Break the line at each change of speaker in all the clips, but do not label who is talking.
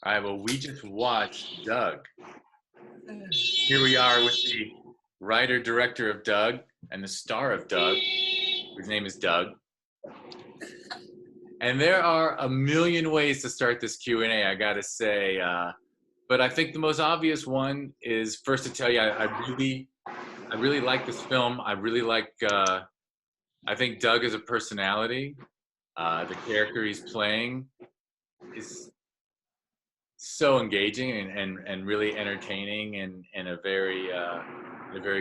All right, well, we just watched Doug. Here we are with the writer director of Doug and the star of Doug. His name is Doug. And there are a million ways to start this Q&A, I gotta say. But I think the most obvious one is first to tell you I really like this film. I really like. I think Doug is a personality. The character he's playing is so engaging and really entertaining in a very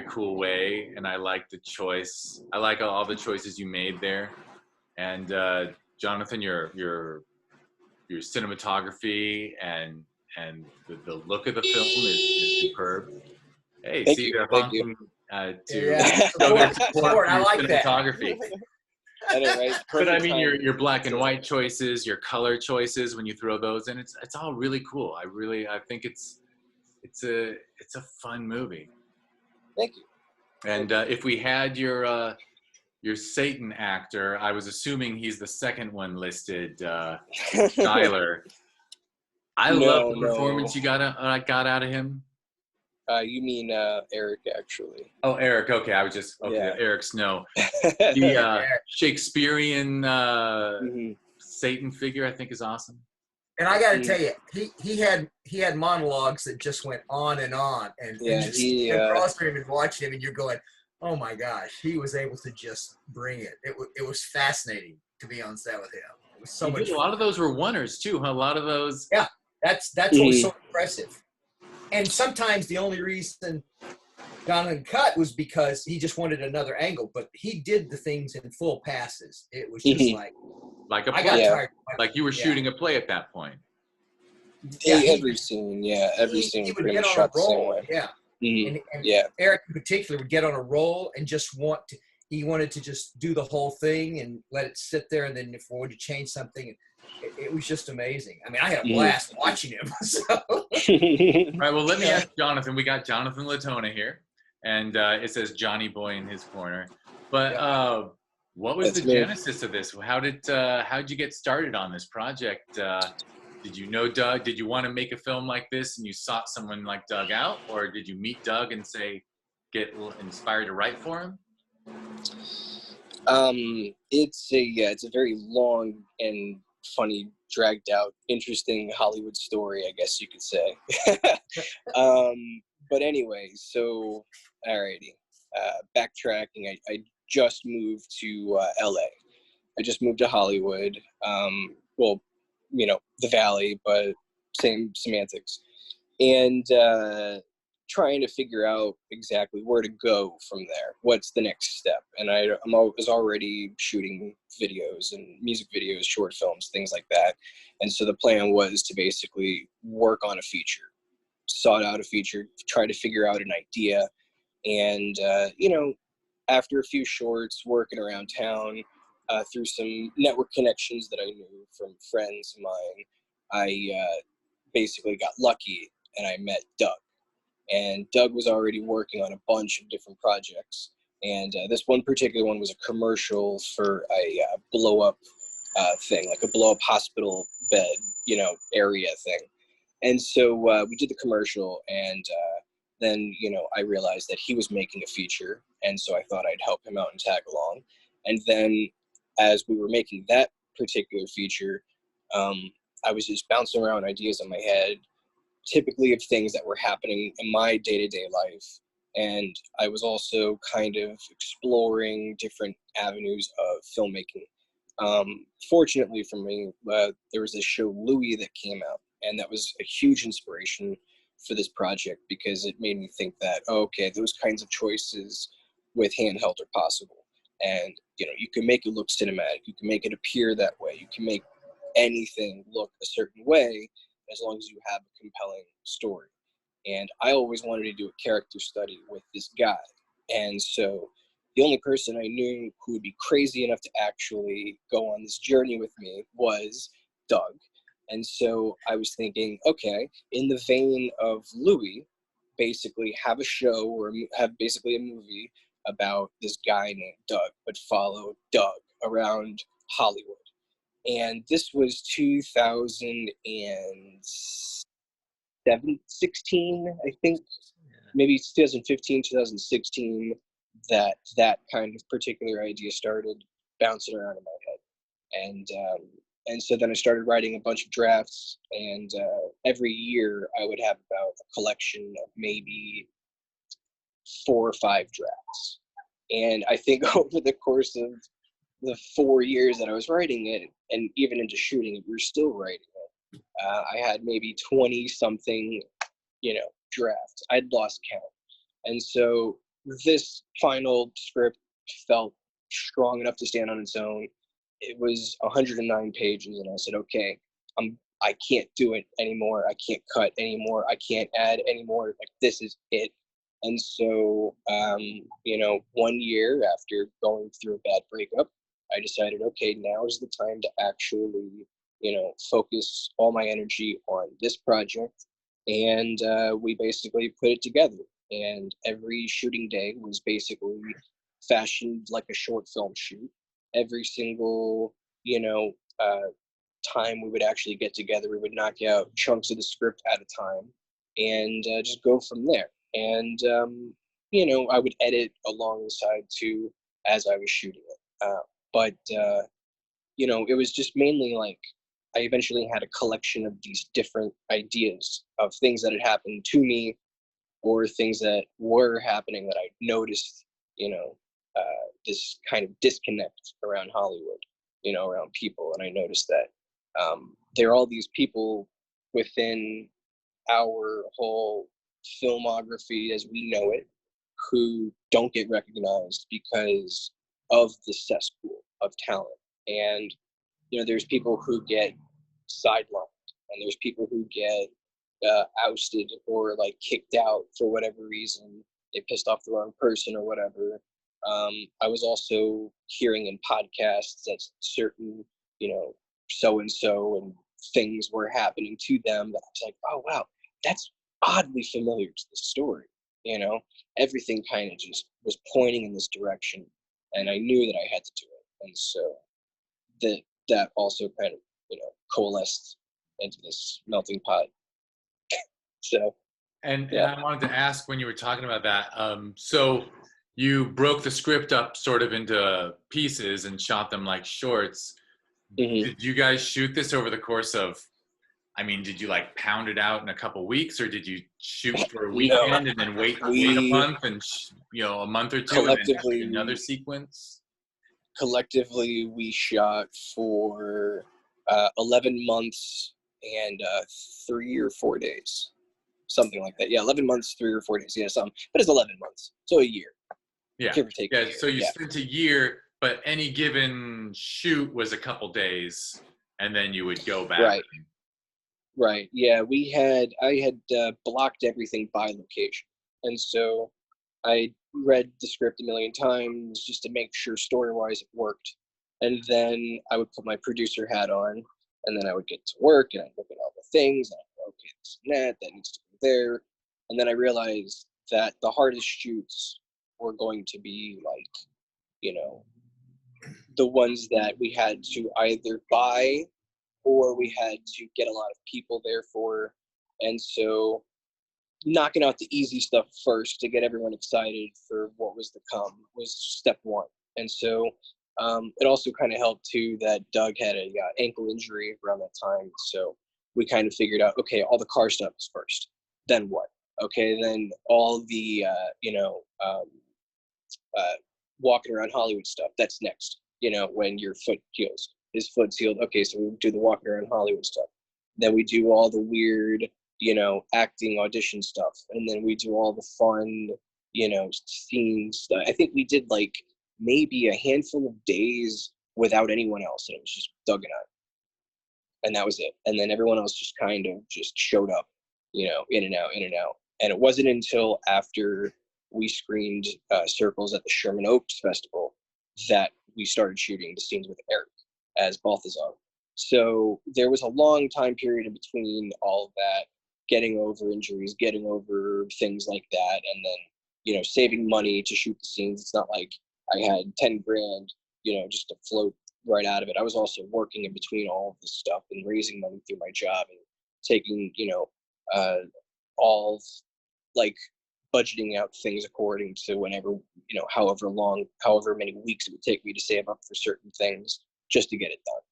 cool way. And I like the choice. I like all the choices you made there. And Jonathan, your cinematography and the look of the film is superb. Hey,
Thank
see,
you.
they're honking to
show their support. I like
cinematography.
Right?
But I mean, your black and white choices, your color choices when you throw those in, it's all really cool. I think it's a fun movie.
Thank you.
And if we had your Satan actor, I was assuming he's the second one listed, Schuyler. I love the performance you got out of him.
You mean Eric, actually.
Oh, Eric. Okay, I was just
Yeah.
Eric Snow. The Shakespearean Satan figure, I think, is awesome.
And I got to tell you, he had monologues that just went on, and just across him and watching him, and you're going, oh my gosh, he was able to just bring it. It was fascinating to be on set with him. It was so much fun.
A lot of those were oneers too, huh? A lot of those.
Yeah, that's what was so impressive. And sometimes the only reason Jonathan cut was because he just wanted another angle, but he did the things in full passes. It was just
like a play.
I got tired.
Like you were shooting a play at that point.
Every scene
he would get on a roll. Yeah. And Eric in particular would get on a roll and just he wanted to just do the whole thing and let it sit there, and then if we wanted to change something, it was just amazing. I mean, I had a blast watching him. So.
All right, well, let me ask Jonathan. We got Jonathan Latona here, and it says Johnny Boy in his corner. But what was the genesis of this? How'd you get started on this project? Did you know Doug? Did you want to make a film like this and you sought someone like Doug out? Or did you meet Doug and get inspired to write for him?
It's a very long and funny, dragged out, interesting Hollywood story, I guess you could say. But anyway, so, alrighty. Backtracking, I just moved to LA. I just moved to Hollywood. Well, the Valley, but same semantics. And trying to figure out exactly where to go from there. What's the next step? And I was already shooting videos and music videos, short films, things like that. And so the plan was to basically work on a feature, sought out a feature, try to figure out an idea. And, after a few shorts, working around town, through some network connections that I knew from friends of mine, I basically got lucky and I met Doug. And Doug was already working on a bunch of different projects. And this one particular one was a commercial for a blow-up thing, like a blow-up hospital bed, area thing. And so we did the commercial, and then, I realized that he was making a feature. And so I thought I'd help him out and tag along. And then as we were making that particular feature, I was just bouncing around ideas in my head, typically of things that were happening in my day-to-day life. And I was also kind of exploring different avenues of filmmaking. Fortunately for me, there was this show, Louie, that came out, and that was a huge inspiration for this project because it made me think that, okay, those kinds of choices with handheld are possible. And, you can make it look cinematic. You can make it appear that way. You can make anything look a certain way as long as you have a compelling story. And I always wanted to do a character study with this guy. And so the only person I knew who would be crazy enough to actually go on this journey with me was Doug. And so I was thinking, okay, in the vein of Louie, basically have a show or have basically a movie about this guy named Doug, but follow Doug around Hollywood. And this was 2016, I think. Maybe it's 2015, 2016 that kind of particular idea started bouncing around in my head. And so then I started writing a bunch of drafts, and every year I would have about a collection of maybe 4 or 5 drafts. And I think over the course of the 4 years that I was writing it, and even into shooting it, we were still writing it. I had maybe 20 something, drafts. I'd lost count. And so this final script felt strong enough to stand on its own. It was 109 pages, and I said, okay, I can't do it anymore. I can't cut anymore. I can't add anymore. Like, this is it. And so, 1 year after going through a bad breakup, I decided, okay, now is the time to actually, focus all my energy on this project. And we basically put it together. And every shooting day was basically fashioned like a short film shoot. Every single, time we would actually get together, we would knock out chunks of the script at a time and just go from there. And, I would edit alongside too as I was shooting it. But it was just mainly like I eventually had a collection of these different ideas of things that had happened to me or things that were happening that I noticed, this kind of disconnect around Hollywood, around people. And I noticed that there are all these people within our whole filmography as we know it who don't get recognized because of the cesspool of talent. And there's people who get sidelined, and there's people who get ousted or like kicked out for whatever reason. They pissed off the wrong person or whatever. I was also hearing in podcasts that certain so and so and things were happening to them that I was like, oh wow, that's oddly familiar to the story. Everything kind of just was pointing in this direction, and I knew that I had to do it. And so that also kind of coalesced into this melting pot. So
and I wanted to ask, when you were talking about that, so you broke the script up sort of into pieces and shot them like shorts.
Mm-hmm.
Did you guys shoot this over the course of, did you like pound it out in a couple weeks, or did you shoot for a weekend and then wait a month and a month or two and then shoot another sequence?
Collectively, we shot for 11 months and 3 or 4 days, something like that. Yeah, 11 months, 3 or 4 days. Yeah, but it's 11 months, so a year.
Yeah,
give or take.
Yeah, so you spent a year, but any given shoot was a couple days, and then you would go back.
Right. Yeah, I had blocked everything by location, and so I read the script a million times just to make sure story-wise it worked. And then I would put my producer hat on, and then I would get to work, and I'd look at all the things, and I'd go, okay, this and that needs to be there. And then I realized that the hardest shoots were going to be like, the ones that we had to either buy or we had to get a lot of people there for. And so knocking out the easy stuff first to get everyone excited for what was to come was step one. And so it also kind of helped too that Doug had a ankle injury around that time. So we kind of figured out, okay, all the car stuff is first. Then what? Okay, then all the walking around Hollywood stuff, that's next. When your foot heals. His foot's healed. Okay, so we do the walking around Hollywood stuff. Then we do all the weird, acting audition stuff. And then we do all the fun, scenes stuff. I think we did like maybe a handful of days without anyone else. And it was just Doug and I. And that was it. And then everyone else just kind of just showed up, in and out. And it wasn't until after we screened Circles at the Sherman Oaks Festival that we started shooting the scenes with Eric as Balthazar. So there was a long time period in between all of that, getting over injuries, getting over things like that, and then, saving money to shoot the scenes. It's not like I had 10 grand, just to float right out of it. I was also working in between all of this stuff and raising money through my job and taking, all like budgeting out things according to whenever, however many weeks it would take me to save up for certain things just to get it done.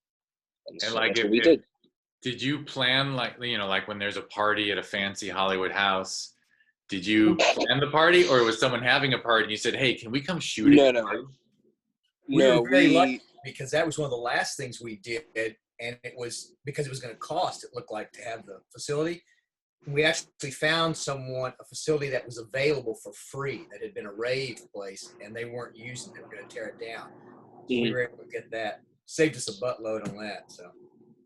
And so
like
that's what we did.
Did you plan like when there's a party at a fancy Hollywood house, did you plan the party, or was someone having a party and you said, hey, can we come shoot it?
No.
We were very lucky because that was one of the last things we did, and it was because it was going to cost, it looked like, to have the facility. We actually found a facility that was available for free, that had been a rave place, and they weren't using it. They were going to tear it down. So we were able to get that. Saved us a buttload on that. So.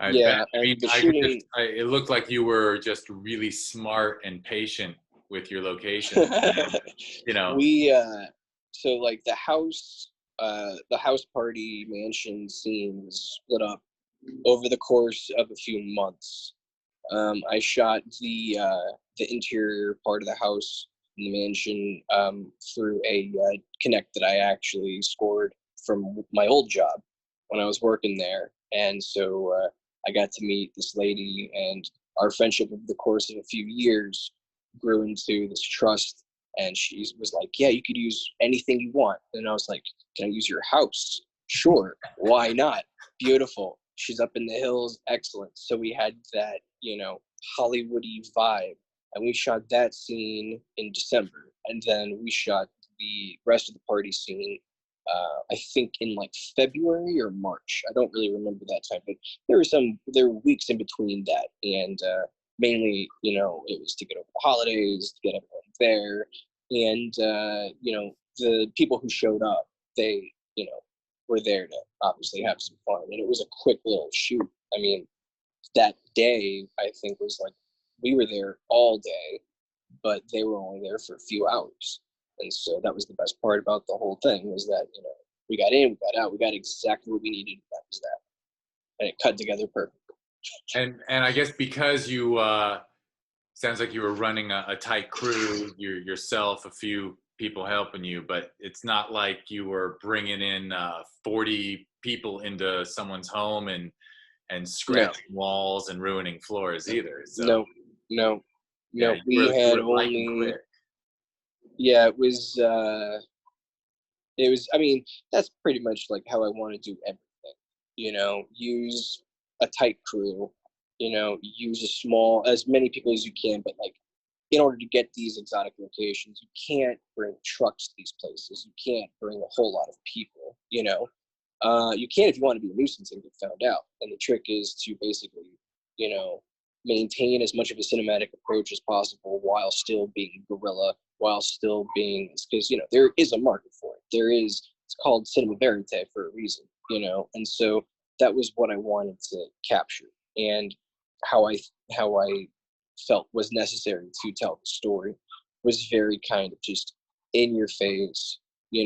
It looked like you were just really smart and patient with your location.
We so like the house party mansion scene was split up over the course of a few months. I shot the interior part of the house in the mansion through a Connect that I actually scored from my old job when I was working there, and so I got to meet this lady, and our friendship over the course of a few years grew into this trust. And she was like, yeah, you could use anything you want. And I was like, can I use your house? Sure. Why not? Beautiful. She's up in the hills. Excellent. So we had that, Hollywood-y vibe. And we shot that scene in December. And then we shot the rest of the party scene, I think in like February or March. I don't really remember that time, but there were weeks in between that. And mainly, it was to get over the holidays, to get everyone there. And, the people who showed up, they, were there to obviously have some fun. And it was a quick little shoot. I mean, that day, I think, was like, we were there all day, but they were only there for a few hours. And so that was the best part about the whole thing, was that, we got in, we got out, we got exactly what we needed. That was that. And it cut together perfectly.
And I guess because you, sounds like you were running a tight crew, yourself, a few people helping you, but it's not like you were bringing in 40 people into someone's home and scratching walls and ruining floors either. So,
no. We had only. Yeah, it was. I mean, that's pretty much like how I want to do everything. Use a tight crew. Use as many people as you can, but like, in order to get these exotic locations, you can't bring trucks to these places. You can't bring a whole lot of people. You can if you want to be a nuisance and get found out. And the trick is to basically, maintain as much of a cinematic approach as possible while still being guerrilla, while still being, because, there is a market for it. It's called cinema verite for a reason, and so that was what I wanted to capture, and how I felt was necessary to tell the story was very kind of just in your face. We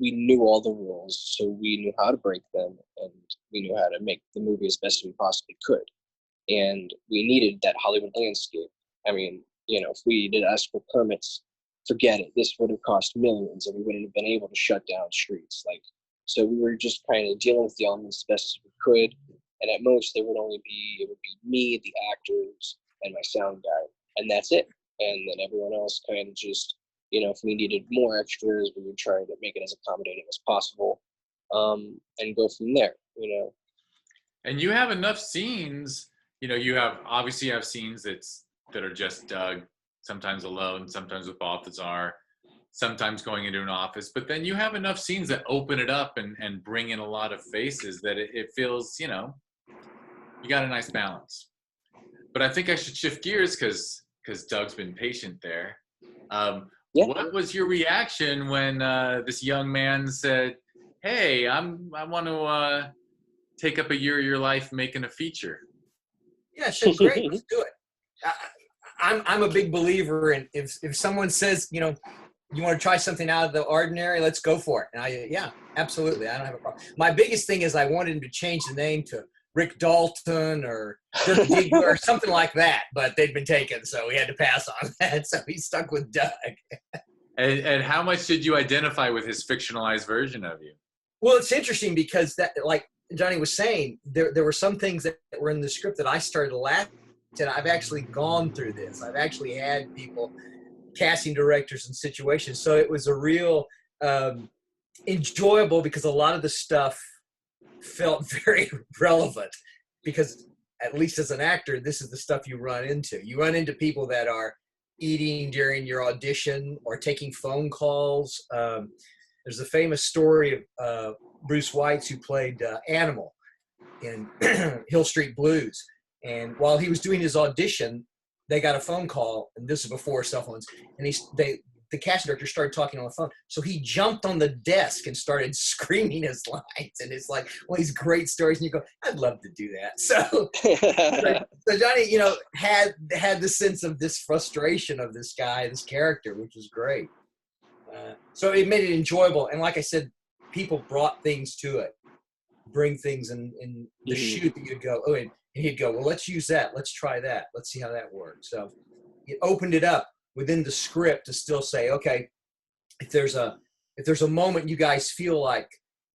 knew all the rules, so we knew how to break them, and we knew how to make the movie as best as we possibly could. And we needed that Hollywood landscape. I mean, if we did ask for permits, forget it. This would have cost millions, and we wouldn't have been able to shut down streets. So we were just kind of dealing with the elements as best as we could. And at most, it would be me, the actors, and my sound guy, and that's it. And then everyone else kind of just, if we needed more extras, we would try to make it as accommodating as possible, and go from there.
And you have enough scenes. You have scenes that are just Doug, sometimes alone, sometimes with Balthazar, sometimes going into an office. But then you have enough scenes that open it up and bring in a lot of faces that it feels, you got a nice balance. But I think I should shift gears because Doug's been patient there. What was your reaction when this young man said, hey, I want to take up a year of your life making a feature?
Yeah, I said, great, let's do it. I'm a big believer in if someone says, you want to try something out of the ordinary, let's go for it. And yeah, absolutely. I don't have a problem. My biggest thing is I wanted him to change the name to Rick Dalton or Dirk Diggler or something like that, but they'd been taken, so we had to pass on that. So he stuck with Doug.
And how much did you identify with his fictionalized version of you?
Well, it's interesting because that, like Johnny was saying, there were some things that were in the script that I started laughing at. I've actually gone through this. I've actually had people, casting directors and situations. So it was a real enjoyable, because a lot of the stuff felt very relevant, because at least as an actor, this is the stuff you run into. You run into people that are eating during your audition or taking phone calls. There's a famous story of Bruce Weitz, who played Animal in Hill Street Blues. And while he was doing his audition, they got a phone call, and this is before cell phones, and the casting director started talking on the phone. So he jumped on the desk and started screaming his lines. And it's like one of these great stories, and you go, I'd love to do that. So Johnny, had the sense of this frustration of this guy, this character, which was great. So it made it enjoyable. And like I said, people brought things to it, bring things in the shoot that you'd go, and he'd go, well, let's use that. Let's try that. Let's see how that works. So it opened it up within the script to still say, okay, if there's a moment you guys feel like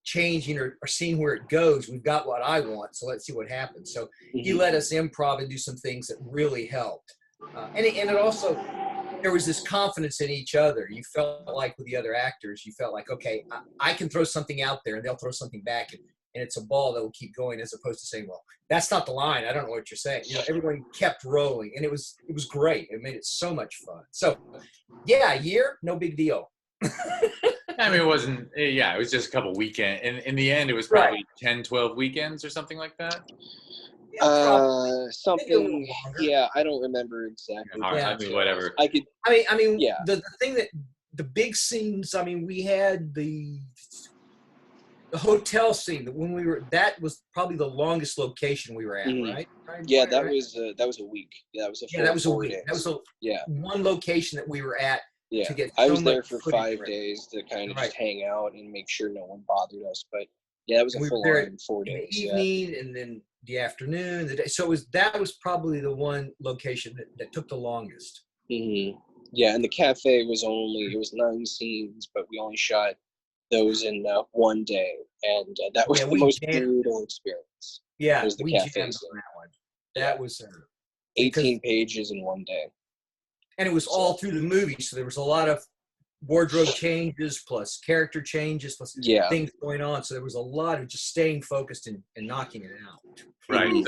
changing or seeing where it goes, we've got what I want, so let's see what happens. So he let us improv and do some things that really helped. And it also, there was this confidence in each other. You felt like with the other actors, you felt like, okay, I can throw something out there and they'll throw something back, and it's a ball that will keep going, as opposed to saying, well, that's not the line, I don't know what you're saying. Everyone kept rolling, and it was great. It made it so much fun. So yeah, a year, no big deal.
I mean, it wasn't, it was just a couple weekends. In the end, it was probably 10, 12 weekends or something like that.
Something, I don't remember exactly.
I mean, whatever.
I mean, the thing that, the big scenes, I mean, we had the hotel scene that was probably the longest location we were at, right?
Yeah, that was a week. Yeah, that was a
week. That was one location that we were at.
Yeah, I was there for 5 days to kind of just hang out and make sure no one bothered us. But yeah, it was a full-on 4 days.
The evening and then the afternoon, the day. So that was probably the one location that took the longest.
Mm-hmm. Yeah, and the cafe it was 9 scenes, but we only shot those in 1 day, and that was the most brutal experience.
Yeah,
was the
we
cafe
jammed on that one. That was
18 pages in 1 day.
And it was all through the movie, so there was a lot of wardrobe changes, plus character changes, plus things going on. So there was a lot of just staying focused and knocking it out.
Right.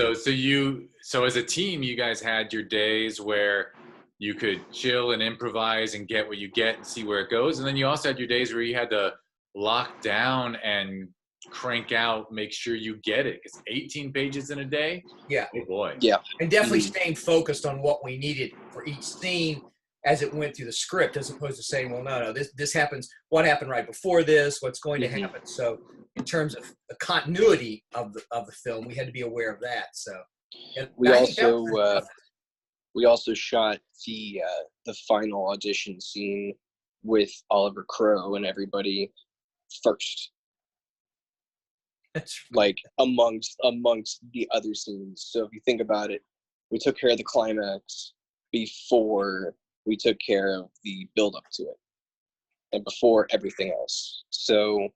So as a team, you guys had your days where you could chill and improvise and get what you get and see where it goes, and then you also had your days where you had to lock down and crank out, make sure you get it. It's 18 pages in a day.
Yeah.
Oh boy.
Yeah.
And definitely staying focused on what we needed for each scene as it went through the script, as opposed to saying, well, no, this happens. What happened right before this? What's going to happen? So in terms of the continuity of the film, we had to be aware of that. So
we also shot the final audition scene with Oliver Crow and everybody first.
That's
like amongst the other scenes. So if you think about it, we took care of the climax before we took care of the build up to it, and before everything else. So,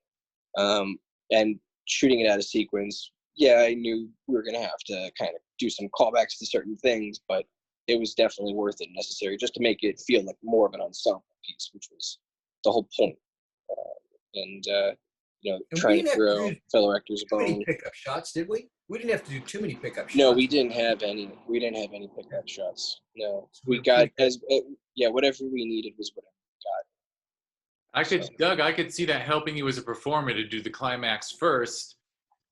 and shooting it out of sequence, I knew we were gonna have to kind of do some callbacks to certain things, but it was definitely worth it, necessary, just to make it feel like more of an ensemble piece, which was the whole point. Trying to throw fellow actors a bone.
Pickup shots, did we? We didn't have to do too many pickup shots.
No, we didn't have any. We didn't have any pickup shots. No, we got whatever we needed was whatever we got.
Actually, Doug, I could see that helping you as a performer to do the climax first,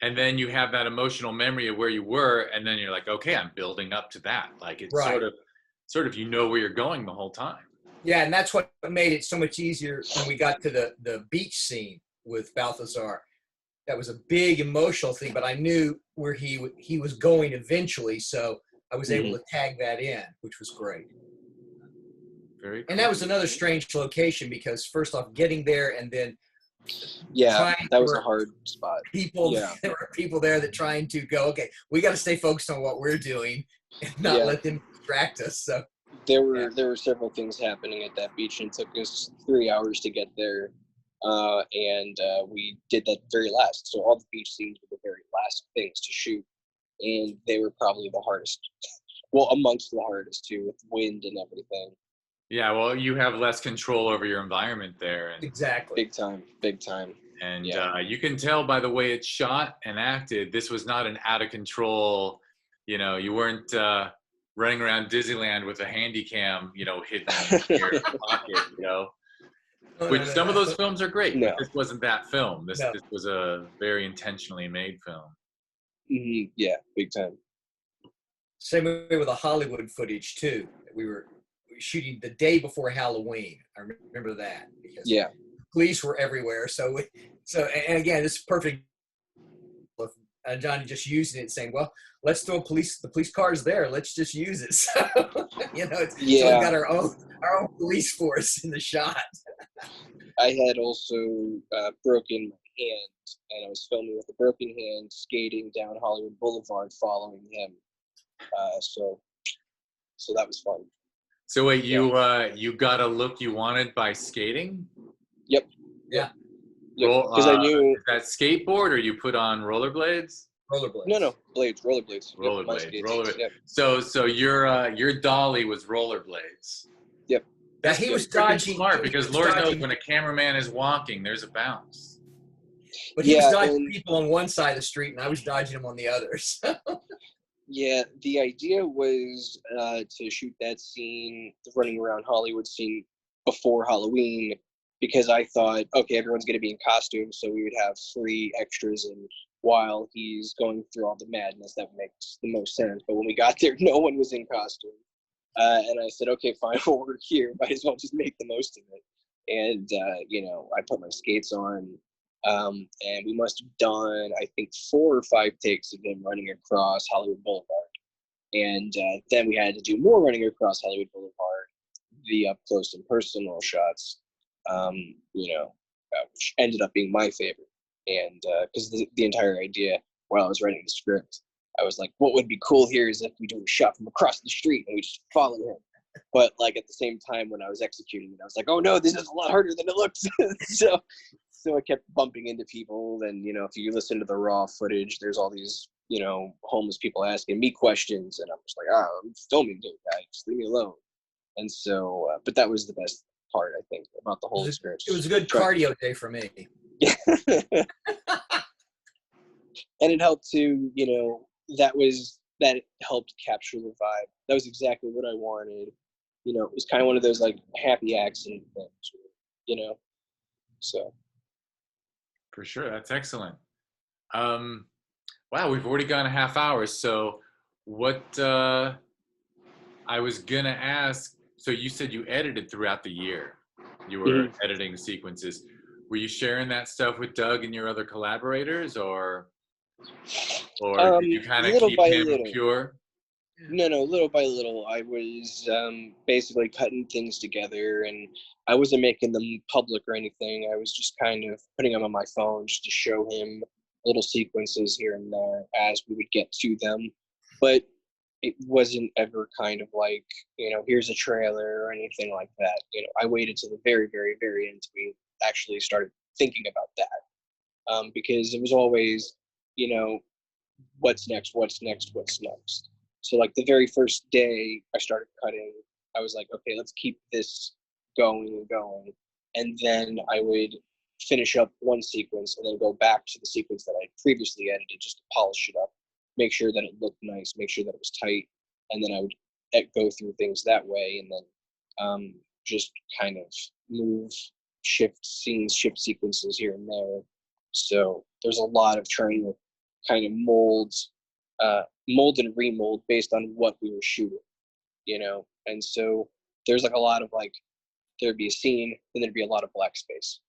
and then you have that emotional memory of where you were, and then you're like, okay, I'm building up to that. Like it's sort of where you're going the whole time.
Yeah, and that's what made it so much easier when we got to the beach scene with Balthazar. That was a big emotional thing, but I knew where he was going eventually, so I was able to tag that in, which was great.
Very cool.
And that was another strange location, because first off, getting there, and then
that was a hard spot.
There were people there that trying to go, okay, we got to stay focused on what we're doing and not let them distract us. So
there were several things happening at that beach, and it took us 3 hours to get there. and we did that very last. So all the beach scenes were the very last things to shoot, and they were probably the hardest. Well, amongst the hardest too, with wind and everything.
Yeah, well, you have less control over your environment there. And,
exactly.
Big time.
And
yeah.
You can tell by the way it's shot and acted, this was not an out of control, you know, you weren't running around Disneyland with a handy cam, you know, hidden in your pocket, you know. Which some of those films are great, but this wasn't that film. This was a very intentionally made film.
Mm-hmm. Yeah, big time.
Same way with the Hollywood footage too. We were shooting the day before Halloween. I remember that because police were everywhere. So and again, this is perfect. Johnny just using it, saying, "Well, let's throw the police cars there. Let's just use it." So you know, so we've got our own police force in the shot.
I had also broken my hand, and I was filming with a broken hand, skating down Hollywood Boulevard, following him. So that was fun.
So wait, you got a look you wanted by skating?
Yep.
Yeah.
Because I knew.
Is that skateboard, or you put on rollerblades?
Rollerblades.
No, rollerblades.
Rollerblades.
Yep.
So your dolly was rollerblades.
Yep.
Yeah, he was dodging.
Smart, because Lord knows when a cameraman is walking, there's a bounce.
But he was dodging people on one side of the street, and I was dodging them on the other. So.
Yeah, the idea was to shoot that scene, the running around Hollywood scene, before Halloween, because I thought, okay, everyone's going to be in costume, so we would have free extras, and while he's going through all the madness, that makes the most sense. But when we got there, no one was in costume. And I said, okay, fine, well, we're here. Might as well just make the most of it. And, you know, I put my skates on, and we must have done, I think, 4 or 5 takes of him running across Hollywood Boulevard. And then we had to do more running across Hollywood Boulevard, the up close and personal shots, you know, which ended up being my favorite. And because the entire idea while I was writing the script, I was like, what would be cool here is if we do a shot from across the street and we just follow him. But like at the same time, when I was executing it, I was like, oh no, this is a lot harder than it looks. So I kept bumping into people. And, you know, if you listen to the raw footage, there's all these, you know, homeless people asking me questions. And I'm just like, I'm filming, dude, guys, just leave me alone. And so, but that was the best part, I think, about the whole experience.
It was a good cardio day for me.
Yeah. And it helped to, you know, that helped capture the vibe. That was exactly what I wanted. You know, it was kind of one of those like happy accident things, you know. So.
For sure, that's excellent. Wow, we've already gone a half hour. So, what I was gonna ask. So you said you edited throughout the year. You were editing sequences. Were you sharing that stuff with Doug and your other collaborators, or did you kind of keep him pure?
No, little by little. I was basically cutting things together, and I wasn't making them public or anything. I was just kind of putting them on my phone just to show him little sequences here and there as we would get to them. But it wasn't ever kind of like, you know, here's a trailer or anything like that. You know, I waited to the very, very, very end till we actually started thinking about that. Because it was always, you know, what's next? So like the very first day I started cutting, I was like, okay, let's keep this going. And then I would finish up one sequence and then go back to the sequence that I previously edited just to polish it up, make sure that it looked nice, make sure that it was tight. And then I would go through things that way, and then just kind of shift scenes, shift sequences here and there. So there's a lot of trying to kind of mold and remold based on what we were shooting, you know. And so there's like a lot of like, there'd be a scene, and there'd be a lot of black space,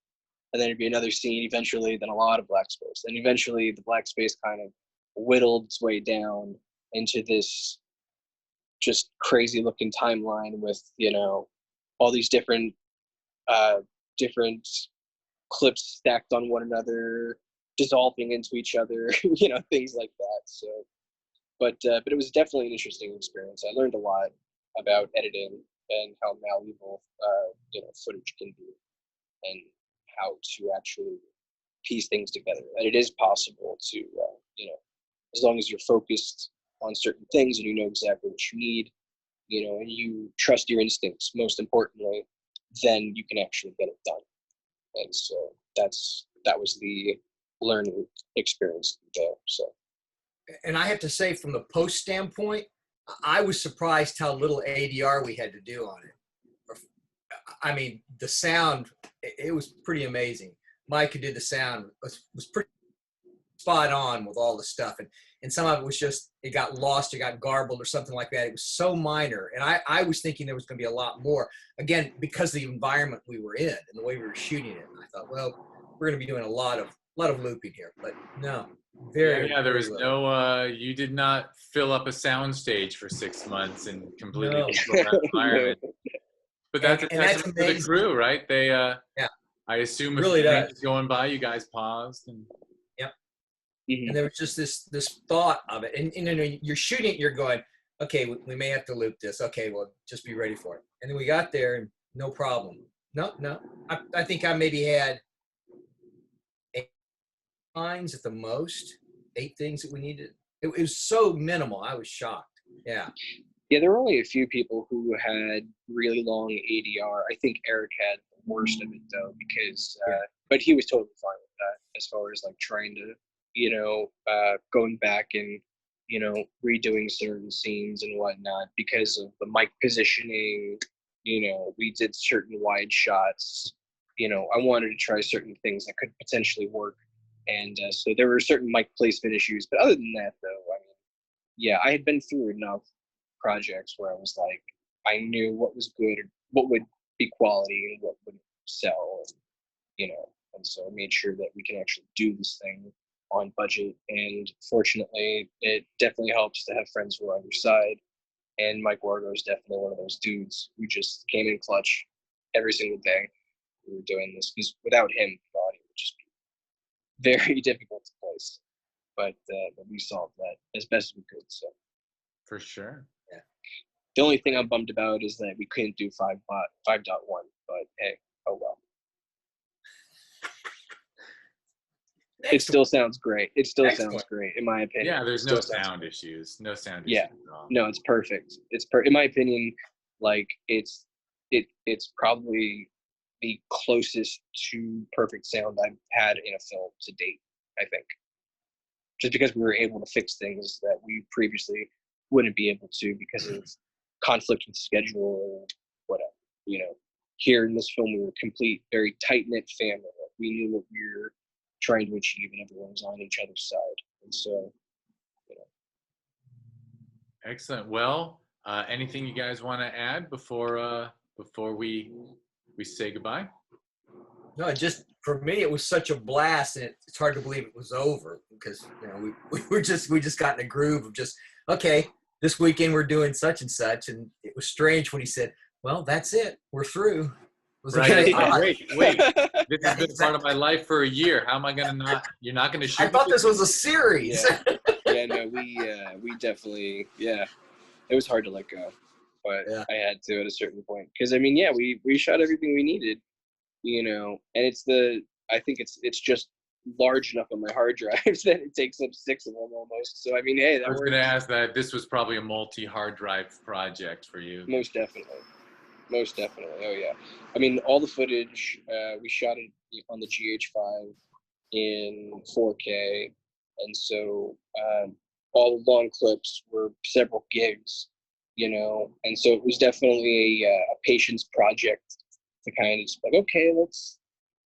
and then there'd be another scene eventually, then a lot of black space, and eventually the black space kind of whittled its way down into this just crazy looking timeline with, you know, all these different clips stacked on one another, dissolving into each other, you know, things like that. So, but it was definitely an interesting experience. I learned a lot about editing and how malleable, you know, footage can be, and how to actually piece things together. And it is possible to, you know, as long as you're focused on certain things and you know exactly what you need, you know, and you trust your instincts, most importantly, then you can actually get it done. And so that was the learning experience there. So,
and I have to say, from the post standpoint, I was surprised how little ADR we had to do on it. I mean, the sound, it was pretty amazing. Mike, who did the sound, was pretty spot on with all the stuff. And some of it was just, it got lost, it got garbled or something like that. It was so minor. And I was thinking there was going to be a lot more, again, because of the environment we were in and the way we were shooting it. And I thought, well, we're going to be doing a lot of looping here, but no.
There was no, you did not fill up a sound stage for 6 months and completely control that environment. But that's a testament to the crew, right? They, I assume if really the was going by, you guys paused. And
and there was just this thought of it. And you know, you're shooting it, you're going, okay, we may have to loop this. Okay, well, just be ready for it. And then we got there and no problem. No. I think I maybe had 8 lines at the most, 8 things that we needed. It was so minimal. I was shocked. Yeah,
there were only a few people who had really long ADR. I think Eric had the worst of it though, because but he was totally fine with that as far as like trying to, you know, going back and, you know, redoing certain scenes and whatnot because of the mic positioning. You know, we did certain wide shots. You know, I wanted to try certain things that could potentially work. And so there were certain mic placement issues. But other than that, though, I mean, yeah, I had been through enough projects where I was like, I knew what was good, what would be quality, and what would sell, and, you know. And so I made sure that we can actually do this thing on budget. And fortunately, it definitely helps to have friends who are on your side. And Mike Wargo is definitely one of those dudes who just came in clutch every single day. We were doing this because without him, the audio would just be very difficult to place. But we solved that as best as we could. So
for sure.
Yeah. The only thing I'm bummed about is that we couldn't do 5.1. But hey, oh well. It still sounds great. It still sounds great, in my opinion.
Yeah, there's no sound issues. No sound issues at all.
No, it's perfect. In my opinion, like it's probably the closest to perfect sound I've had in a film to date, I think. Just because we were able to fix things that we previously wouldn't be able to because of conflict with schedule or whatever. You know, here in this film, we were a complete, very tight-knit family. We knew what we were trying to achieve, and everyone was on each other's side. And so, you know.
Excellent. Well, anything you guys want to add before we say goodbye?
No, just for me, it was such a blast, and it's hard to believe it was over because, you know, we just got in a groove of just, okay, this weekend we're doing such and such, and it was strange when he said, "Well, that's it, we're through."
Right. Wait. This has been part of my life for a year. How am I gonna not? You're not gonna shoot?
I thought this was a series.
No, we definitely, it was hard to let go, but I had to at a certain point because I mean, we shot everything we needed, you know, and I think it's just large enough on my hard drives that it takes up 6 of them almost. So I mean, hey,
I was gonna ask that this was probably a multi-hard drive project for you.
Most definitely. Oh yeah. I mean, all the footage we shot it on the GH5 in 4K, and so all the long clips were several gigs, you know, and so it was definitely a patience project to kind of just like, okay, let's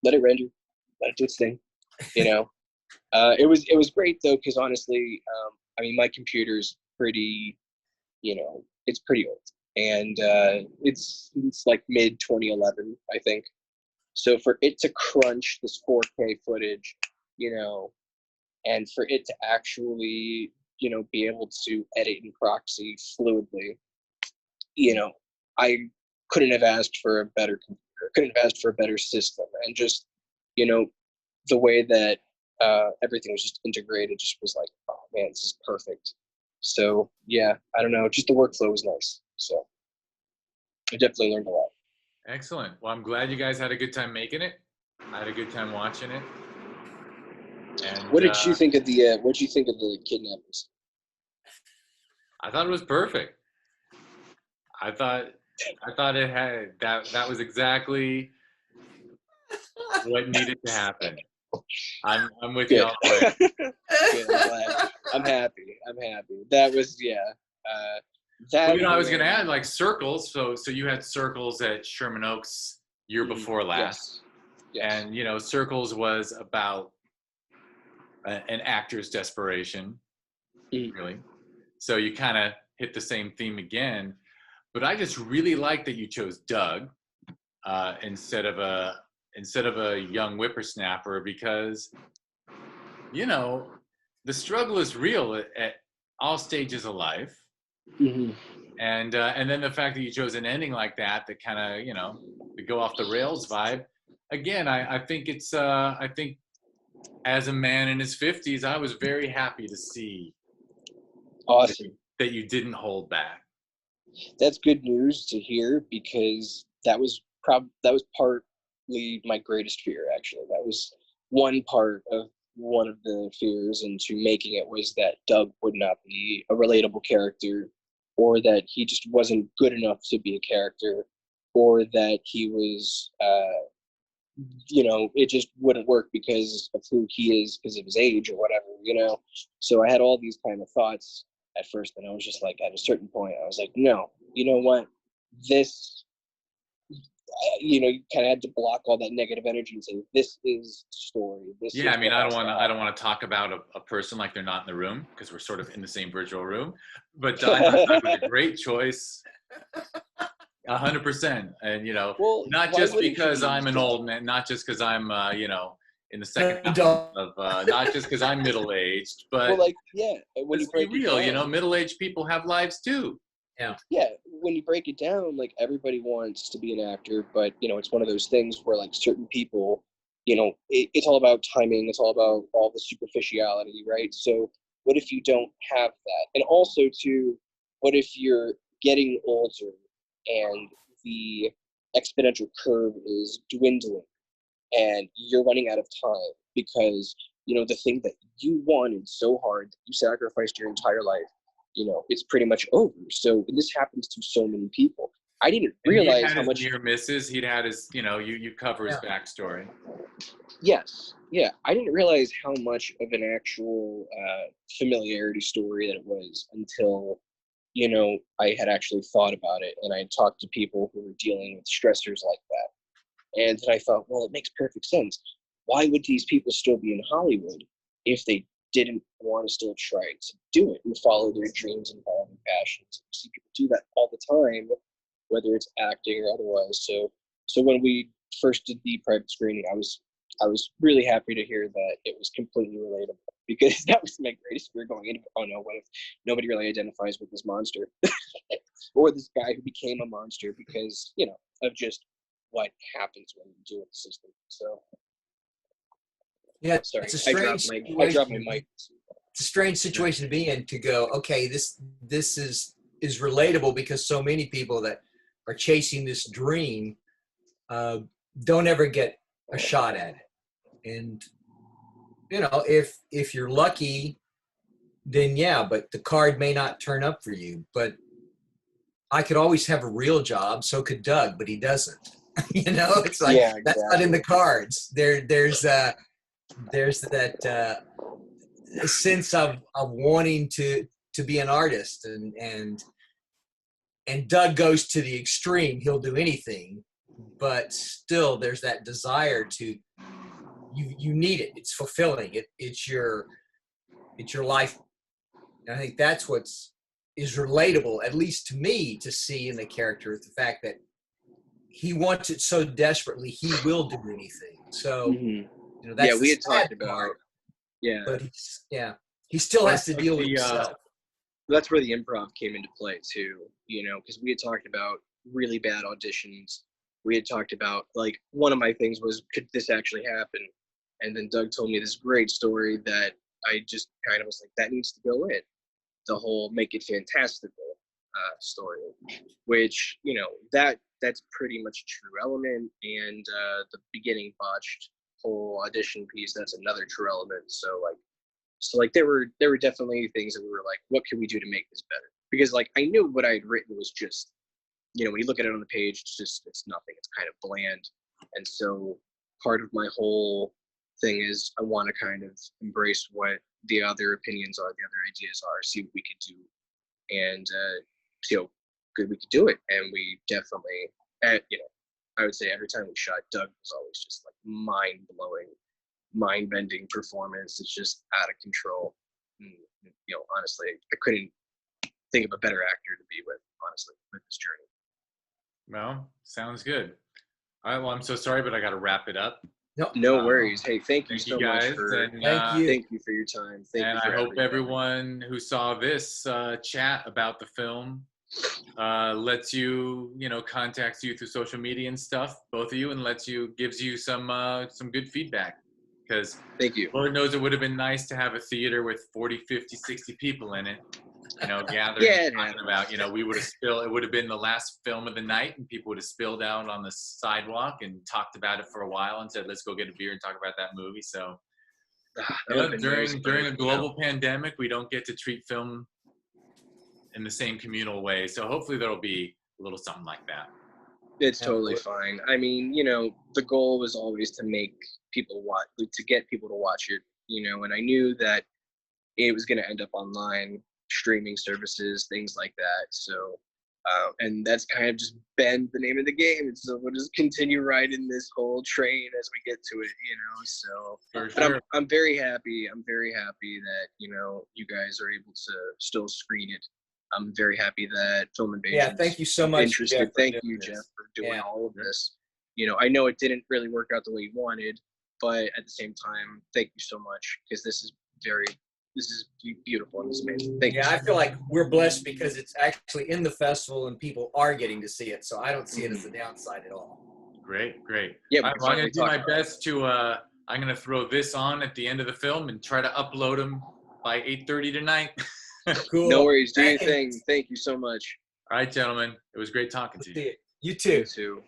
let it render, let it do its thing, you know. It was great though, because honestly, I mean, my computer's pretty, you know, it's pretty old. And it's like mid 2011, I think. So for it to crunch this 4K footage, you know, and for it to actually, you know, be able to edit in proxy fluidly, you know, I couldn't have asked for a better computer, couldn't have asked for a better system. And just, you know, the way that everything was just integrated just was like, oh man, this is perfect. So yeah, I don't know, just the workflow was nice. So I definitely learned a lot.
Excellent. Well, I'm glad you guys had a good time making it. I had a good time watching it. And
what did you think of the kidnappings?
I thought it was perfect. I thought it had that was exactly what needed to happen. I'm with you all the way.
Good, I'm glad. I'm happy. That was that.
Well, I was gonna add like circles. So you had circles at Sherman Oaks year before last,
yes.
And circles was about an actor's desperation, really. So you kind of hit the same theme again, but I just really like that you chose Doug instead of a young whippersnapper, because the struggle is real at all stages of life. And then the fact that you chose an ending like that kind of the go off the rails vibe. Again, I think it's I think as a man in his 50s, I was very happy to see that you didn't hold back.
That's good news to hear, because that was partly my greatest fear. Actually, that was one of the fears into making it, was that Doug would not be a relatable character, or that he just wasn't good enough to be a character, or that he was it just wouldn't work because of who he is, because of his age or whatever, So I had all these kind of thoughts at first, and I was just like, at a certain point, I was like, no, you know what? This, you kind of had to block all that negative energy and say, this is story.
I mean, I don't want to talk about a person like they're not in the room, because we're sort of in the same virtual room. But Doug was a great choice. 100%. And, not just because I'm an old man, not just because I'm, in the second half of, not just because I'm middle-aged, but
when
let's be real, middle-aged people have lives too.
Yeah, when you break it down, like, everybody wants to be an actor, but, it's one of those things where, like, certain people, it's all about timing, it's all about all the superficiality, right? So what if you don't have that? And also, too, what if you're getting older and the exponential curve is dwindling and you're running out of time because, the thing that you wanted so hard, that you sacrificed your entire life, it's pretty much over. So this happens to so many people. I didn't realize how much
near misses. He'd had his, you cover his backstory.
Yes. Yeah. I didn't realize how much of an actual familiarity story that it was until, I had actually thought about it, and I had talked to people who were dealing with stressors like that. And then I thought, well, it makes perfect sense. Why would these people still be in Hollywood if they didn't want to still try to do it and follow their dreams and follow their passions? You see people do that all the time, whether it's acting or otherwise. So when we first did the private screening, I was really happy to hear that it was completely relatable, because that was my greatest fear going into it. Oh no, what if nobody really identifies with this monster or this guy who became a monster because, of just what happens when you do it in the system. So
yeah,
sorry,
it's a strange
I dropped my mic.
It's a strange situation to be in, to go, okay, this is relatable, because so many people that are chasing this dream don't ever get a shot at it. And if you're lucky, then but the card may not turn up for you. But I could always have a real job, so could Doug, but he doesn't. It's like, exactly. That's not in the cards. There's that sense of wanting to be an artist, and Doug goes to the extreme. He'll do anything, but still there's that desire to, you need it. It's fulfilling. It's your life. And I think that's is relatable, at least to me, to see in the character, the fact that he wants it so desperately, he will do anything. So, that's
we had talked about
part. But he still has to deal with himself.
That's where the improv came into play too, because we had talked about really bad auditions. We had talked about, like, one of my things was, could this actually happen? And then Doug told me this great story that I just kind of was like, that needs to go in. The whole make it fantastical story, which, that that's pretty much a true element. And the beginning botched whole audition piece, that's another true element. So like there were definitely things that we were like, what can we do to make this better? Because like I knew what I had written was just, you know, when you look at it on the page, it's nothing. It's kind of bland. And so part of my whole thing is I want to kind of embrace what the other opinions are, the other ideas are, see what we could do, and see how good we could do it. And we definitely, you know, I would say every time we shot, Doug was always just like mind-blowing, mind-bending performance. It's just out of control. And, you know, honestly, I couldn't think of a better actor to be with, honestly, with this journey.
Well, sounds good. All right, well, I'm so sorry, but I got to wrap it up.
No worries. Hey, thank you so
guys,
much for
and,
thank you for your time. Thank
and
you for
I hope everyone who saw this chat about the film lets you, you know, contacts you through social media and stuff, both of you, and gives you some good feedback. Because
thank you.
Lord knows it would have been nice to have a theater with 40, 50, 60 people in it, you know, gathering, talking about, you know, it would have been the last film of the night, and people would have spilled out on the sidewalk and talked about it for a while and said, let's go get a beer and talk about that movie. So during a global pandemic, we don't get to treat film in the same communal way. So hopefully there'll be a little something like that.
It's totally fine. I mean, you know, the goal was always to make people watch, to get people to watch it, you know, and I knew that it was going to end up online, streaming services, things like that. So, and that's kind of just been the name of the game. And so we'll just continue riding this whole train as we get to it, you know. So, but I'm very happy. I'm very happy that, you know, you guys are able to still screen it. I'm very happy that Film Invasion.
Yeah, thank you so much.
Jeff, thank you, Jeff, for doing all of this. You know, I know it didn't really work out the way you wanted, but at the same time, thank you so much, because this is beautiful and it's amazing. Thank you.
Yeah, I feel like we're blessed because it's actually in the festival and people are getting to see it. So I don't see it as a downside at all.
Great.
Yeah,
I'm going to do my best to. I'm going to throw this on at the end of the film and try to upload them by 8:30 tonight.
Cool.
No worries. Do your thing. Thank you so much.
All right, gentlemen. It was great talking to you.
You too.
You too.